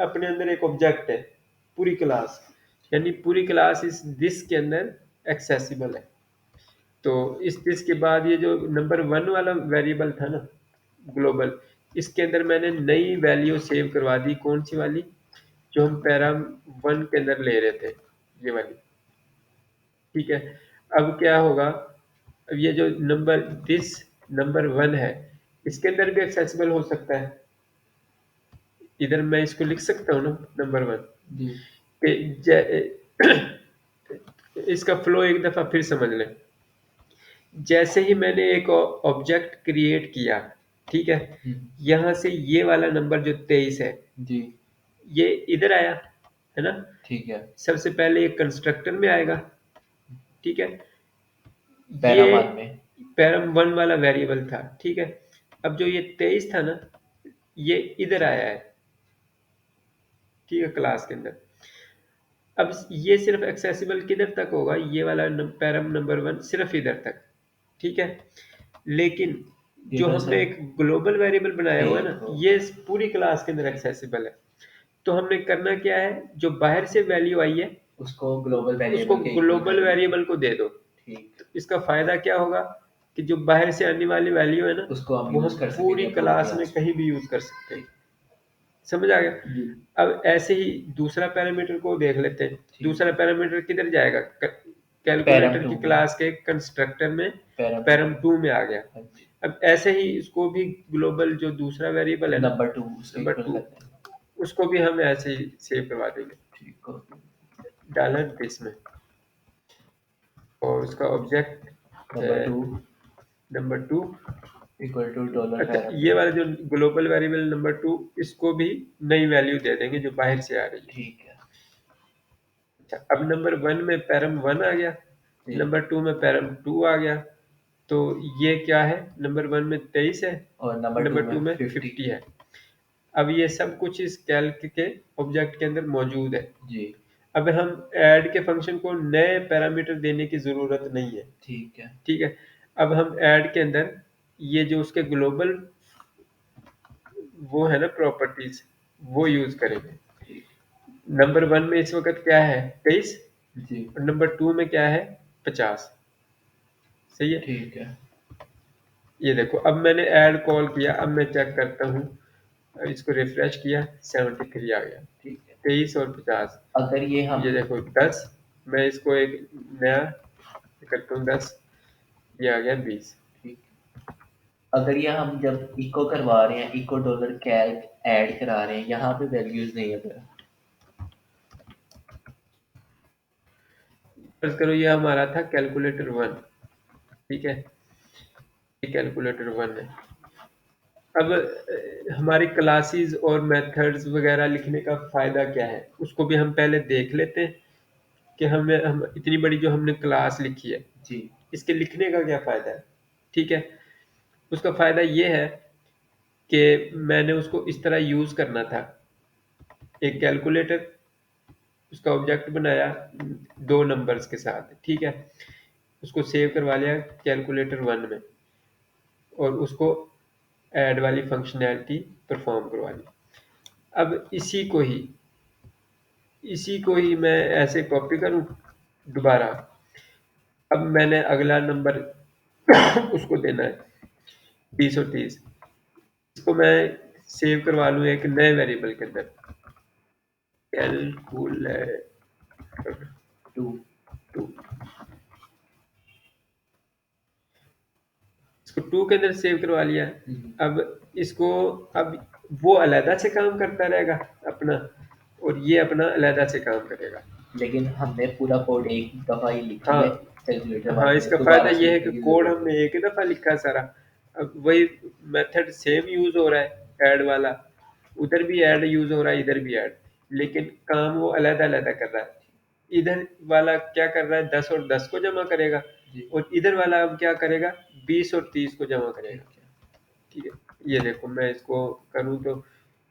[SPEAKER 1] अपने अंदर एक ऑब्जेक्ट है, पूरी क्लास, यानी पूरी क्लास इस दिस के अंदर एक्सेसिबल है। तो इस दिस के बाद ये जो नंबर 1 वाला वेरिएबल था ना, ग्लोबल, इसके अंदर मैंने नई वैल्यू सेव करवा दी, कौन सी वाली, जो हम पैरा 1 के अंदर ले रहे थे, ये वाली, ठीक है? अब क्या होगा, अब ये जो नंबर दिस नंबर 1 है, इसके अंदर भी एक्सेसिबल हो सकता है। इधर मैं इसको लिख सकता हूँ ना, नंबर 1
[SPEAKER 2] जी।
[SPEAKER 1] इसका फ्लो एक दफा फिर समझ लें। जैसे ही मैंने एक ऑब्जेक्ट क्रिएट किया, ठीक है, यहां से ये वाला नंबर जो 23 है,
[SPEAKER 2] जी।
[SPEAKER 1] ये इधर आया है ना,
[SPEAKER 2] ठीक है।
[SPEAKER 1] सबसे पहले एक कंस्ट्रक्टर में आएगा, ठीक है?
[SPEAKER 2] पैरा
[SPEAKER 1] ये
[SPEAKER 2] वन में।
[SPEAKER 1] पैरम 1 वाला वेरिएबल था, ठीक है? अब जो ये 23 था ना, ये इधर आया है, ठीक है, क्लास के अंदर। अब ये सिर्फ एक्सेसिबल किधर तक होगा, ये वाला पैरम नंबर 1 सिर्फ इधर तक, ठीक है। लेकिन
[SPEAKER 2] ये
[SPEAKER 1] जो
[SPEAKER 2] तो
[SPEAKER 1] हमने
[SPEAKER 2] सर
[SPEAKER 1] एक ग्लोबल वेरिएबल बनाया हुआ है ना,
[SPEAKER 2] एक हो।
[SPEAKER 1] ये पूरी क्लास के अंदर
[SPEAKER 2] ठीक,
[SPEAKER 1] एक्सेसिबल है। तो हमने करना क्या है, जो बाहर से वैल्यू आई है
[SPEAKER 2] उसको ग्लोबल
[SPEAKER 1] उसको
[SPEAKER 2] वेरिएबल के इक्वल कर
[SPEAKER 1] ग्लोबल
[SPEAKER 2] दें।
[SPEAKER 1] वेरिएबल को दे दो।
[SPEAKER 2] ठीक,
[SPEAKER 1] तो इसका फायदा क्या होगा कि जो बाहर से आने वाली वैल्यू है ना,
[SPEAKER 2] उसको हम
[SPEAKER 1] वो हम
[SPEAKER 2] यूज कर
[SPEAKER 1] पूरी
[SPEAKER 2] सकेंगे अपनी
[SPEAKER 1] क्लास में
[SPEAKER 2] क्लास में।
[SPEAKER 1] कहीं भी यूज कर सकते हैं।
[SPEAKER 2] ठीक,
[SPEAKER 1] समझ आ गया।
[SPEAKER 2] जी,
[SPEAKER 1] अब ऐसे ही दूसरा पैरामीटर को देख लेते हैं।
[SPEAKER 2] ठीक
[SPEAKER 1] दूसरा
[SPEAKER 2] है।
[SPEAKER 1] पैरामीटर किधर जाएगा,
[SPEAKER 2] पैरम
[SPEAKER 1] कैलकुलेटर
[SPEAKER 2] टू
[SPEAKER 1] की
[SPEAKER 2] में,
[SPEAKER 1] क्लास के कंस्ट्रक्टर में
[SPEAKER 2] पैरम टू
[SPEAKER 1] पैरम
[SPEAKER 2] में।
[SPEAKER 1] 2 में आ गया।
[SPEAKER 2] हाँ जी,
[SPEAKER 1] अब ऐसे ही इसको भी ग्लोबल जो दूसरा वेरिएबल है ना,
[SPEAKER 2] नंबर टू उसके
[SPEAKER 1] नंबर
[SPEAKER 2] इक्वल
[SPEAKER 1] 2,
[SPEAKER 2] कर दें।
[SPEAKER 1] उसको भी हम ऐसे ही सेव करवा देंगे,
[SPEAKER 2] ठीक हो गया।
[SPEAKER 1] डॉलर दिस में। और उसका object
[SPEAKER 2] number two
[SPEAKER 1] number 2।
[SPEAKER 2] Equal to dollar
[SPEAKER 1] अच्छा,
[SPEAKER 2] पैरम
[SPEAKER 1] ये
[SPEAKER 2] टू।
[SPEAKER 1] वाला जो ग्लोबल वेरिएबल नंबर 2, इसको भी नई वैल्यू दे देंगे जो बाहर से आ रही है।
[SPEAKER 2] ठीक है।
[SPEAKER 1] अच्छा, अब नंबर 1 में पैरम 1 आ गया,
[SPEAKER 2] जी,
[SPEAKER 1] नंबर 2 में पैरम 2 आ गया। तो ये क्या है, नंबर 1 में 23 है,
[SPEAKER 2] और नंबर टू
[SPEAKER 1] नंबर 2
[SPEAKER 2] में
[SPEAKER 1] में
[SPEAKER 2] 50।
[SPEAKER 1] 50 है। अब ये सब कुछ इस कैल्क के ऑब्जेक्ट के अंदर मौजूद है।
[SPEAKER 2] जी,
[SPEAKER 1] अब हम ऐड के फंक्शन को नए पैरामीटर देने की ज़रूरत नहीं है,
[SPEAKER 2] ठीक है।
[SPEAKER 1] ठीक है। अब हम ऐड के अंदर ये जो उसके ग्लोबल वो है ना प्रॉपर्टीज, वो यूज करेंगे।
[SPEAKER 2] ठीक,
[SPEAKER 1] नंबर 1 में इस वक्त क्या है, 23,
[SPEAKER 2] जी,
[SPEAKER 1] और नंबर 2 में क्या है, 50। सही है।
[SPEAKER 2] ठीक है।
[SPEAKER 1] ये देखो, अब मैंने ऐड कॉल किया, अब मैं चेक करता हूँ, इसको रिफ्रेश किया, 73 आ गया।
[SPEAKER 2] ठीक है।
[SPEAKER 1] 23 और 50,
[SPEAKER 2] अगर ये
[SPEAKER 1] ये
[SPEAKER 2] हम
[SPEAKER 1] देखो 10, मैं इसको एक नया करता हूँ 10, ये आ गया 20।
[SPEAKER 2] ठीक, अगर ये हम जब इको करवा रहे हैं, इको डॉलर कैल्क ऐड करा रहे हैं, यहाँ पे वैल्यूज नहीं है फिर।
[SPEAKER 1] फर्ज करो ये हमारा था कैलकुलेटर 1, ठीक है, ये कैलकुलेटर 1 है। अब हमारी क्लासेस और मेथड्स वगैरह लिखने का फ़ायदा क्या है, उसको भी हम पहले देख लेते हैं कि हम इतनी बड़ी जो हमने क्लास लिखी है,
[SPEAKER 2] जी,
[SPEAKER 1] इसके लिखने का क्या फ़ायदा है, ठीक है। उसका फ़ायदा ये है कि मैंने उसको इस तरह यूज़ करना था, एक कैलकुलेटर, उसका ऑब्जेक्ट बनाया 2 नंबर्स के साथ, ठीक है। उसको सेव करवा लिया कैलकुलेटर 1 में, और उसको ऐड वाली फंक्शनैलिटी परफॉर्म करवा ली। अब इसी को ही मैं ऐसे कॉपी करूं दोबारा। अब मैंने अगला नंबर उसको देना है 20 और 30, इसको मैं सेव करवा लूं एक नए वेरिएबल के अंदर, कैलकुलेटर
[SPEAKER 2] टू।
[SPEAKER 1] 2, इसको 2 के अंदर सेव करवा लिया। अब इसको, अब वो अलहदा से काम करता रहेगा अपना, और ये अपना अलहदा से काम करेगा।
[SPEAKER 2] लेकिन हमने पूरा कोड एक दफ़ा ही लिखी
[SPEAKER 1] हाँ,
[SPEAKER 2] है कैलकुलेटर
[SPEAKER 1] हाँ,
[SPEAKER 2] वन में,
[SPEAKER 1] इसका फ़ायदा
[SPEAKER 2] दोबारा से
[SPEAKER 1] ये है कि
[SPEAKER 2] लिखने की
[SPEAKER 1] कोड
[SPEAKER 2] ज़रूरत
[SPEAKER 1] हमने एक ही दफ़ा लिखा है सारा। अब वही मेथड सेम यूज़ हो रहा है ऐड वाला, उधर भी ऐड यूज़ हो रहा है, इधर भी ऐड, लेकिन काम वो अलग-अलग कर रहा है। इधर वाला क्या कर रहा है, 10 और 10 को जमा करेगा,
[SPEAKER 2] नहीं। जी,
[SPEAKER 1] और इधर वाला अब क्या करेगा, 20 और 30 को जमा करेगा।
[SPEAKER 2] ठीक है।
[SPEAKER 1] ठीक है, ये देखो मैं इसको करूँ तो,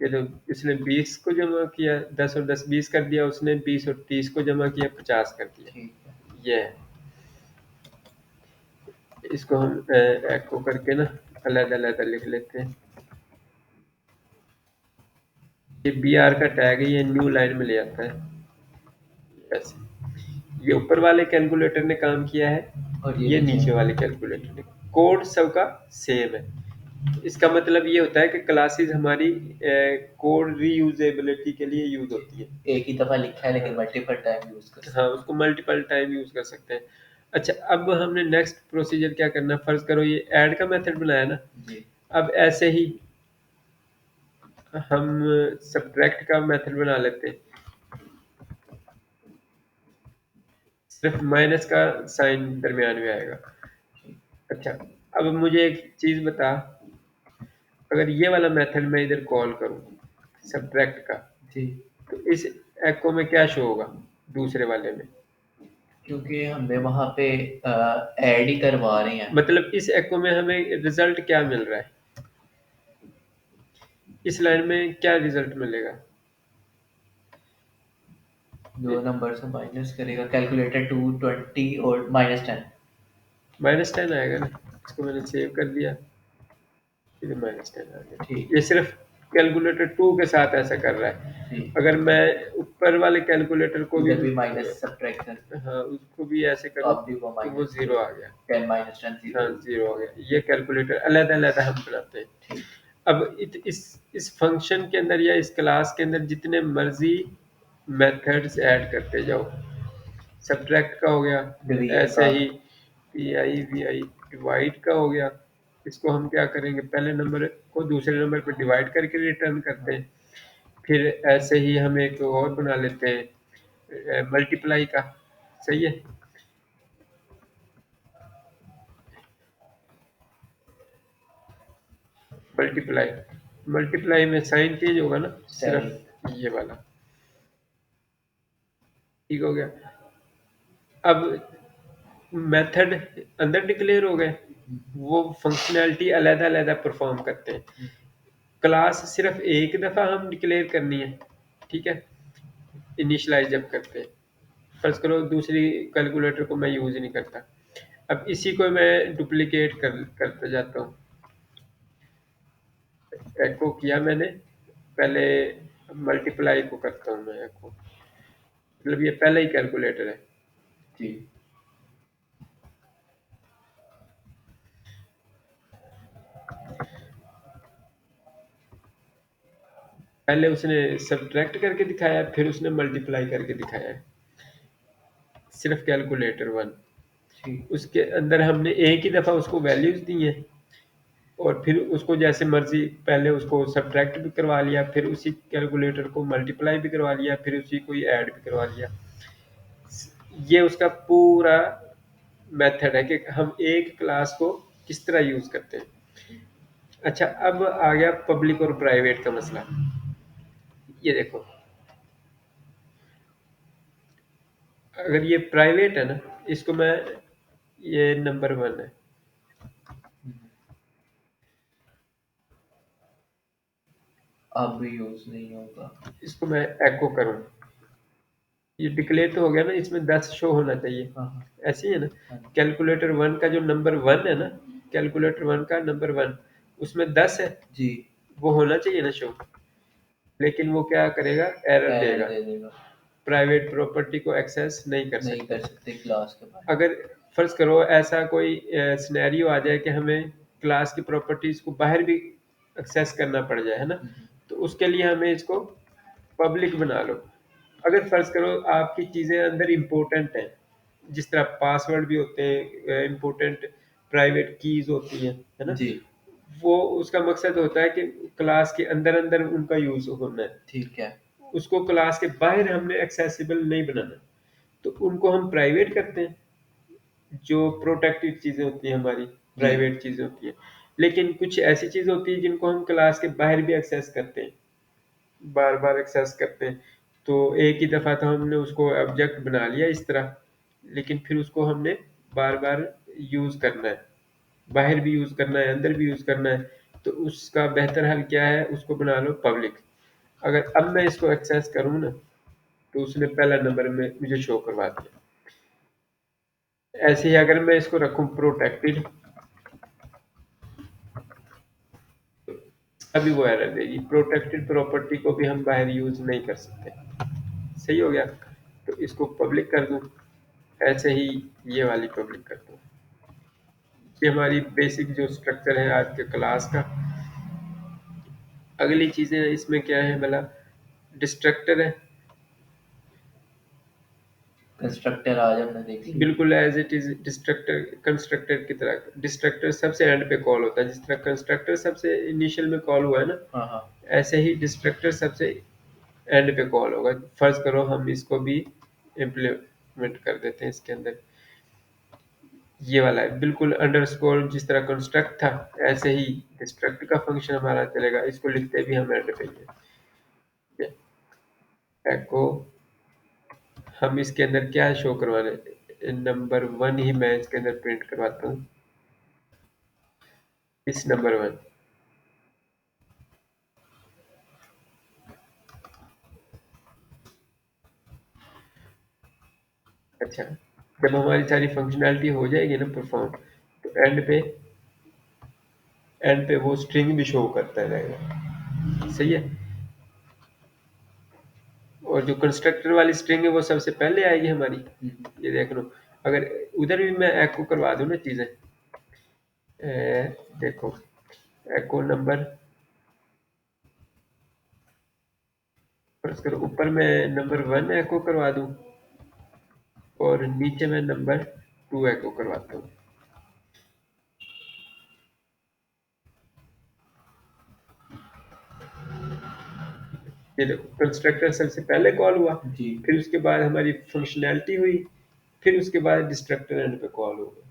[SPEAKER 1] ये तो इसने 20 को जमा किया, 10 और 10 20 कर दिया उसने, 20 और 30 को जमा किया, 50 कर दिया।
[SPEAKER 2] ठीक है।
[SPEAKER 1] ये है। इसको हम एको करके ना अलग-अलग लिख लेते हैं। ये बी आर का टैग है, ये न्यू लाइन में ले आता है ऐसे। ये ऊपर वाले कैलकुलेटर ने काम किया है,
[SPEAKER 2] और ये
[SPEAKER 1] ये
[SPEAKER 2] नीचे
[SPEAKER 1] नीचे वाले कैलकुलेटर ने। कोड सबका सेम है। इसका मतलब ये होता है कि क्लासेस हमारी कोड रीयूजेबिलिटी के लिए यूज
[SPEAKER 2] जी,
[SPEAKER 1] होती है।
[SPEAKER 2] एक ही दफ़ा लिखा है लेकिन
[SPEAKER 1] हाँ,
[SPEAKER 2] मल्टीपल टाइम यूज़ कर
[SPEAKER 1] हाँ,
[SPEAKER 2] सकते
[SPEAKER 1] उसको मल्टीपल टाइम यूज कर सकते हैं। अच्छा, अब हमने नेक्स्ट प्रोसीजर क्या करना है, फर्ज करो ये ऐड का मेथड बनाया ना,
[SPEAKER 2] हैं। जी,
[SPEAKER 1] अब ऐसे ही हम सब्ट्रैक्ट का मेथड बना लेते हैं, सिर्फ माइनस का साइन दरमियान में आएगा।
[SPEAKER 2] ठीक,
[SPEAKER 1] अच्छा, अब मुझे एक चीज बता, अगर ये वाला मेथड मैं इधर कॉल करूं सब्ट्रैक्ट का,
[SPEAKER 2] जी,
[SPEAKER 1] तो इस एको में क्या शो होगा, दूसरे वाले में,
[SPEAKER 2] क्योंकि हमने वहाँ पे ऐड ही करवा रहे हैं।
[SPEAKER 1] मतलब इस एको में हमें रिजल्ट क्या मिल रहा है, इस लाइन में क्या रिजल्ट मिलेगा।
[SPEAKER 2] दो नंबर से माइनस करेगा, कैलकुलेटर 220 और -10।
[SPEAKER 1] -10 आएगा ना, इसको मैंने सेव कर दिया, फिर -10 आ गया।
[SPEAKER 2] ठीक।
[SPEAKER 1] ये सिर्फ कैलकुलेटर 2 के साथ ऐसा कर रहा है।
[SPEAKER 2] ठीक।
[SPEAKER 1] अगर मैं ऊपर वाले कैलकुलेटर को भी
[SPEAKER 2] उधर भी माइनस सब्ट्रैक्ट कर,
[SPEAKER 1] हाँ, उसको भी ऐसे
[SPEAKER 2] तो
[SPEAKER 1] करूँ
[SPEAKER 2] अब भी वो
[SPEAKER 1] तो वो
[SPEAKER 2] माइनस
[SPEAKER 1] ज़ीरो आ गया।
[SPEAKER 2] 10 -10
[SPEAKER 1] हाँ,
[SPEAKER 2] 0।
[SPEAKER 1] ज़ीरो आ गया। ये कैलकुलेटर अलग-अलग हम बनाते हैं।
[SPEAKER 2] ठीक।
[SPEAKER 1] अब इस फंक्शन के अंदर या इस क्लास के अंदर जितने मर्ज़ी मेथड्स ऐड करते जाओ। सब्ट्रैक्ट का हो गया,
[SPEAKER 2] डिवीजन
[SPEAKER 1] ऐसे
[SPEAKER 2] का।
[SPEAKER 1] ही P I V I divide का हो गया। इसको हम क्या करेंगे, पहले नंबर को दूसरे नंबर पर डिवाइड करके रिटर्न करते
[SPEAKER 2] हाँ।
[SPEAKER 1] हैं। फिर ऐसे ही हम एक और बना लेते हैं मल्टीप्लाई का। सही है। मल्टीप्लाई मल्टीप्लाई में साइन चेंज होगा ना,
[SPEAKER 2] सही।
[SPEAKER 1] सिर्फ ये वाला। ठीक हो गया। अब मेथड अंदर डिक्लेयर हो गए, वो फंक्शनैलिटी अलग-अलग परफॉर्म करते हैं। क्लास सिर्फ एक दफ़ा हम डिक्लेयर करनी है, ठीक है, इनिशियलाइज जब करते हैं। फर्ज करो दूसरी कैलकुलेटर को मैं यूज़ ही नहीं करता। अब इसी को मैं डुप्लीकेट करता जाता हूँ। एको किया मैंने, पहले मल्टीप्लाई को करता हूँ मैं एको, मतलब ये पहला ही कैलकुलेटर है।
[SPEAKER 2] ठीक।
[SPEAKER 1] पहले उसने सब्ट्रैक्ट करके दिखाया, फिर उसने मल्टीप्लाई करके दिखाया है, सिर्फ कैलकुलेटर 1।
[SPEAKER 2] ठीक।
[SPEAKER 1] उसके अंदर हमने एक ही दफ़ा उसको वैल्यूज़ दी हैं, और फिर उसको जैसे मर्ज़ी पहले उसको सब्ट्रैक्ट भी करवा लिया, फिर उसी कैलकुलेटर को मल्टीप्लाई भी करवा लिया, फिर उसी को ही ऐड भी करवा लिया। ये उसका पूरा मेथड है कि हम एक क्लास को किस तरह यूज़ करते हैं। अच्छा, अब आ गया पब्लिक और प्राइवेट का मसला। ये देखो, अगर ये प्राइवेट है ना, इसको मैं, ये नंबर 1 है,
[SPEAKER 2] अब भी यूज नहीं होगा।
[SPEAKER 1] इसको मैं एको करूँ, ये डिक्लेयर तो हो गया ना, इसमें 10 शो होना चाहिए।
[SPEAKER 2] हाँ हाँ।
[SPEAKER 1] ऐसे ही है ना।
[SPEAKER 2] हाँ
[SPEAKER 1] कैलकुलेटर 1 का जो नंबर 1 है ना, कैलकुलेटर 1 का नंबर 1, उसमें 10 है,
[SPEAKER 2] जी।
[SPEAKER 1] वो होना चाहिए ना शो। लेकिन वो क्या करेगा, एरर
[SPEAKER 2] एरर
[SPEAKER 1] देगा,
[SPEAKER 2] दे देगा।
[SPEAKER 1] प्राइवेट प्रॉपर्टी को एक्सेस नहीं कर
[SPEAKER 2] नहीं
[SPEAKER 1] सकते।
[SPEAKER 2] कर सकते क्लास के बारे
[SPEAKER 1] अगर फर्ज करो ऐसा कोई सिनेरियो आ जाए कि हमें क्लास की प्रॉपर्टीज को बाहर भी एक्सेस करना पड़ जाए, है ना,
[SPEAKER 2] में।
[SPEAKER 1] तो उसके लिए हमें इसको पब्लिक बना लो। अगर फर्ज करो आपकी चीज़ें अंदर इम्पोर्टेंट हैं, जिस तरह पासवर्ड भी होते हैं इम्पोर्टेंट, प्राइवेट कीज होती हैं, है ना,
[SPEAKER 2] जी।
[SPEAKER 1] वो उसका मकसद होता है कि क्लास के अंदर अंदर उनका यूज होना है।
[SPEAKER 2] ठीक है।
[SPEAKER 1] उसको क्लास के बाहर हमने एक्सेसिबल नहीं बनाना, तो उनको हम प्राइवेट करते हैं। जो प्रोटेक्टेड चीज़ें होती हैं हमारी,
[SPEAKER 2] जी।
[SPEAKER 1] प्राइवेट चीज़ें होती हैं। लेकिन कुछ ऐसी चीज़ होती है जिनको हम क्लास के बाहर भी एक्सेस करते हैं, बार बार एक्सेस करते हैं। तो एक ही दफ़ा तो हमने उसको ऑब्जेक्ट बना लिया इस तरह, लेकिन फिर उसको हमने बार बार यूज़ करना है, बाहर भी यूज़ करना है, अंदर भी यूज़ करना है। तो उसका बेहतर हल क्या है, उसको बना लो पब्लिक। अगर अब मैं इसको एक्सेस करूँ ना, तो उसने पहला नंबर में मुझे शो करवा दिया। ऐसे ही अगर मैं इसको रखूँ प्रोटेक्टेड, अभी वो एरर देगी, प्रोटेक्टेड प्रॉपर्टी को भी हम बाहर यूज नहीं कर सकते। सही हो गया। तो इसको पब्लिक कर दूं, ऐसे ही ये वाली पब्लिक कर दूं। ये हमारी बेसिक जो स्ट्रक्चर है आज के क्लास का। अगली चीजें इसमें क्या है भला, डिस्ट्रक्टर है।
[SPEAKER 2] कंस्ट्रक्टर आज हमने देख लिया।
[SPEAKER 1] बिल्कुल as it is destructor, constructor की तरह। डिस्ट्रक्टर सबसे एंड पे कॉल होता है, जिस तरह कंस्ट्रक्टर सबसे इनिशियल में कॉल हुआ है ना,
[SPEAKER 2] हाँ हाँ।
[SPEAKER 1] ऐसे ही डिस्ट्रक्टर सबसे एंड पे कॉल होगा। फर्ज करो हम इसको भी इम्प्लीमेंट कर देते हैं इसके अंदर। ये वाला है बिल्कुल अंडरस्कोर, जिस तरह कंस्ट्रक्ट था ऐसे ही डिस्ट्रक्ट का फंक्शन हमारा चलेगा। इसको लिखते भी हम एंड पे ही है। एको, हम इसके अंदर क्या शो करवाने, नंबर 1 ही मैं इसके अंदर प्रिंट करवाता हूँ, इस नंबर 1। अच्छा, जब हमारी सारी फंक्शनैलिटी हो जाएगी ना परफॉर्म, तो एंड पे वो स्ट्रिंग भी शो करता रहेगा। सही है। और जो कंस्ट्रक्टर वाली स्ट्रिंग है वो सबसे पहले आएगी हमारी। ये देख लो, अगर उधर भी मैं एको करवा दूं ना चीजें, देखो, एको नंबर, फर्ज करो ऊपर मैं नंबर 1 एको करवा दूं और नीचे मैं नंबर 2 एको करवाता हूँ। ये देखो, कंस्ट्रक्टर सबसे पहले कॉल हुआ,
[SPEAKER 2] जी।
[SPEAKER 1] फिर उसके बाद हमारी फंक्शनैलिटी हुई, फिर उसके बाद डिस्ट्रक्टर एंड पे कॉल होगा।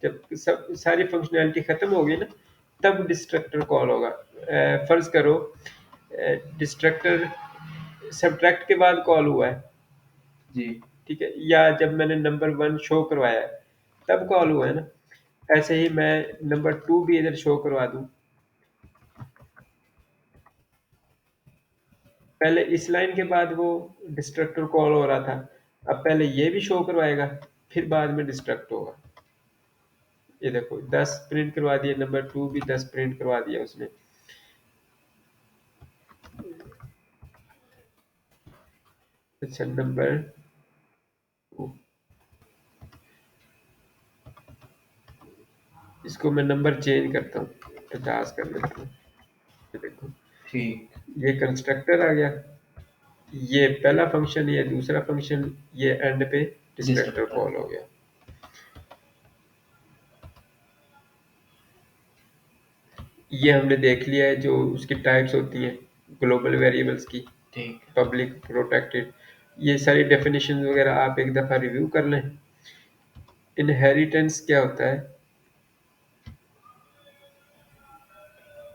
[SPEAKER 1] जब सब सारी फंक्शनैलिटी खत्म होगी ना, तब डिस्ट्रक्टर कॉल होगा। फर्ज करो डिस्ट्रक्टर सब्ट्रैक्ट के बाद कॉल हुआ है,
[SPEAKER 2] जी।
[SPEAKER 1] ठीक है, या जब मैंने नंबर 1 शो करवाया है तब कॉल हुआ है ना। ऐसे ही मैं नंबर 2 भी इधर शो करवा दूं, पहले इस लाइन के बाद वो डिस्ट्रक्टर कॉल हो रहा था, अब पहले ये भी शो करवाएगा, फिर बाद में डिस्ट्रक्ट होगा। ये देखो 10 प्रिंट करवा दिया, नंबर 2 भी 10 प्रिंट करवा दिया उसने। अच्छा, नंबर 2, इसको मैं नंबर चेंज करता हूँ, 50 कर देता हूँ। ये देखो,
[SPEAKER 2] ठीक।
[SPEAKER 1] ये कंस्ट्रक्टर आ गया, ये पहला फंक्शन, ये दूसरा फंक्शन, ये एंड पे डिस्ट्रक्टर
[SPEAKER 2] डिस्ट्रक्टर।
[SPEAKER 1] कॉल हो गया। ये हमने देख लिया है जो उसकी टाइप्स होती हैं ग्लोबल वेरिएबल्स की,
[SPEAKER 2] ठीक।
[SPEAKER 1] Public, protected. ये सारी डेफिनेशन वगैरह आप एक दफ़ा रिव्यू कर लें। इनहेरिटेंस क्या होता है,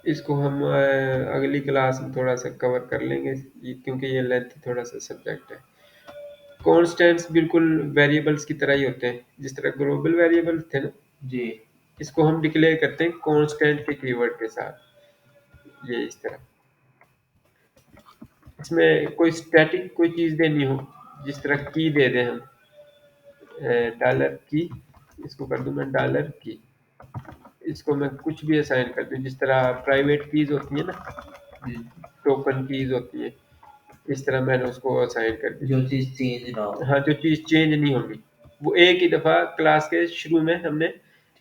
[SPEAKER 1] इसको हम अगली क्लास में थोड़ा सा कवर कर लेंगे, क्योंकि ये लेंथ थोड़ा सा सब्जेक्ट है। कॉन्स्टेंट्स बिल्कुल वेरिएबल्स की तरह ही होते हैं, जिस तरह ग्लोबल वेरिएबल थे ना,
[SPEAKER 2] जी।
[SPEAKER 1] इसको हम डिक्लेयर करते हैं कांस्टेंट के कीवर्ड के साथ। ये इस तरह, इसमें कोई स्टैटिक कोई चीज़ देनी हो, जिस तरह की दे दें हम, डॉलर की, इसको कर दूं मैं डॉलर की, इसको मैं कुछ भी असाइन कर दूं, जिस तरह प्राइवेट कीज होती है ना,
[SPEAKER 2] जी।
[SPEAKER 1] टोकन कीज होती है, इस तरह मैंने उसको असाइन कर दी।
[SPEAKER 2] जो चीज़ चेंज ना हो।
[SPEAKER 1] हाँ, जो चीज़ चेंज नहीं होगी, वो एक ही दफ़ा क्लास के शुरू में हमने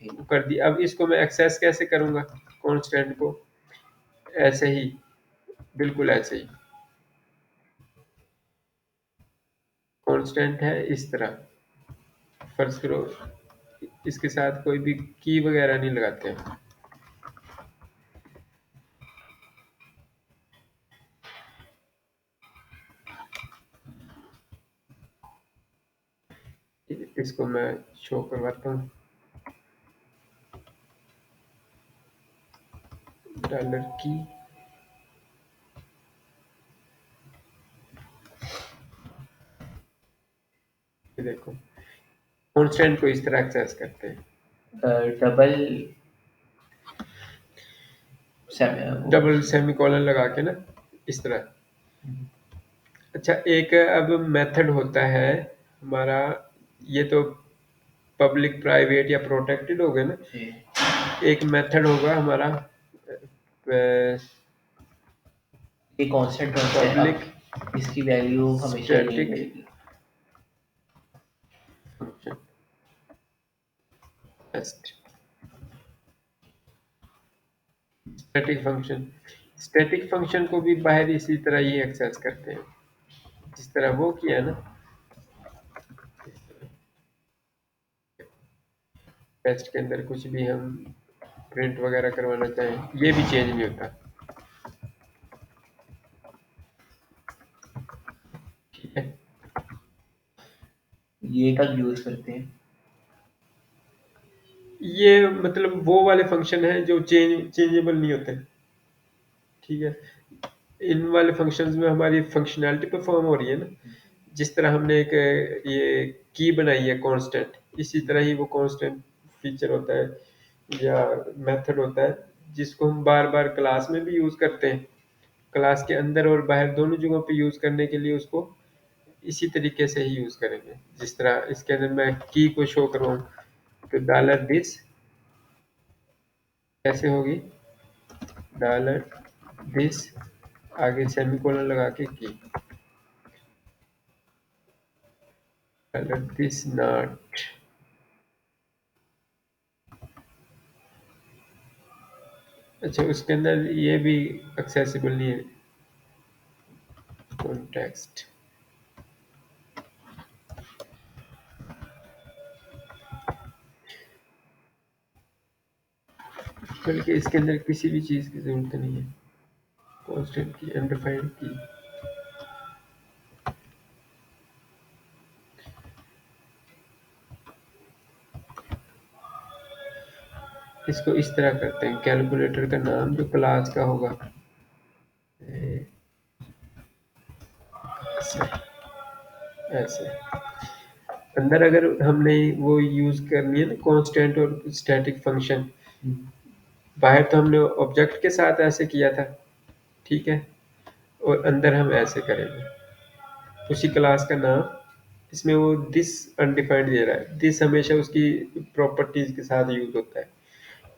[SPEAKER 2] ठीक।
[SPEAKER 1] कर दी। अब इसको मैं एक्सेस कैसे करूँगा कांस्टेंट को, ऐसे ही, बिल्कुल ऐसे ही, कांस्टेंट है इस तरह, फर्ज करो इसके साथ कोई भी की वगैरह नहीं लगाते हैं। इसको मैं शो करवाता हूँ, डॉलर की, ये देखो, कांस्टेंट को इस तरह एक्सेस करते हैं।
[SPEAKER 2] डबल
[SPEAKER 1] डबल सेमीकोलन लगा के ना, इस तरह। अच्छा, एक अब मेथड होता है हमारा, ये तो पब्लिक, प्राइवेट या प्रोटेक्टेड हो गए ना।
[SPEAKER 2] जी।
[SPEAKER 1] एक मेथड होगा हमारा
[SPEAKER 2] ये कांस्टेंट होता है,
[SPEAKER 1] पब्लिक
[SPEAKER 2] अब इसकी वैल्यू हमेशा यही
[SPEAKER 1] स्टैटिक
[SPEAKER 2] रहेगी।
[SPEAKER 1] फंक्शन टेस्ट, स्टैटिक फंक्शन को भी बाहर इसी तरह ही एक्सेस करते हैं, जिस तरह वो किया ना। टेस्ट के अंदर कुछ भी हम प्रिंट वगैरह करवाना चाहें, ये भी चेंज नहीं होता। ठीक है,
[SPEAKER 2] ये कब यूज करते हैं?
[SPEAKER 1] ये मतलब वो वाले फंक्शन हैं जो चेंजेबल नहीं होते। ठीक है, इन वाले फंक्शंस में हमारी फंक्शनैलिटी परफॉर्म हो रही है ना, जिस तरह हमने एक ये की बनाई है कांस्टेंट, इसी तरह ही वो कांस्टेंट फीचर होता है या मेथड होता है, जिसको हम बार बार क्लास में भी यूज करते हैं, क्लास के अंदर और बाहर दोनों जगहों पे यूज करने के लिए उसको इसी तरीके से ही यूज़ करेंगे। जिस तरह इसके अंदर मैं की को शो करवाऊँ तो डॉलर दिस कैसे होगी, डॉलर दिस आगे सेमीकोलन लगा के की, डॉलर दिस नॉट। अच्छा, उसके अंदर ये भी एक्सेसिबल नहीं है, कॉन्टेक्स्ट। बल्कि इसके अंदर किसी भी चीज़ की ज़रूरत नहीं है, कांस्टेंट की, अनडिफाइंड की। इसको इस तरह करते हैं, कैलकुलेटर का नाम जो क्लास का होगा ऐसे, ऐसे अंदर अगर हमने वो यूज़ करनी है ना कांस्टेंट और स्टैटिक फंक्शन, बाहर तो हमने ऑब्जेक्ट के साथ ऐसे किया था, ठीक है, और अंदर हम ऐसे करेंगे उसी क्लास का नाम। इसमें वो दिस अनडिफाइंड दे रहा है, दिस हमेशा उसकी प्रॉपर्टीज के साथ यूज होता है,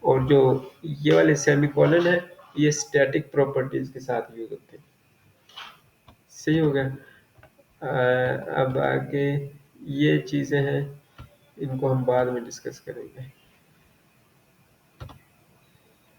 [SPEAKER 1] और जो ये वाले सेमीकोलन है ये स्टैटिक प्रॉपर्टीज के साथ यूज होते हैं। सही हो गया। अब आगे ये चीज़ें हैं, इनको हम बाद में डिस्कस करेंगे।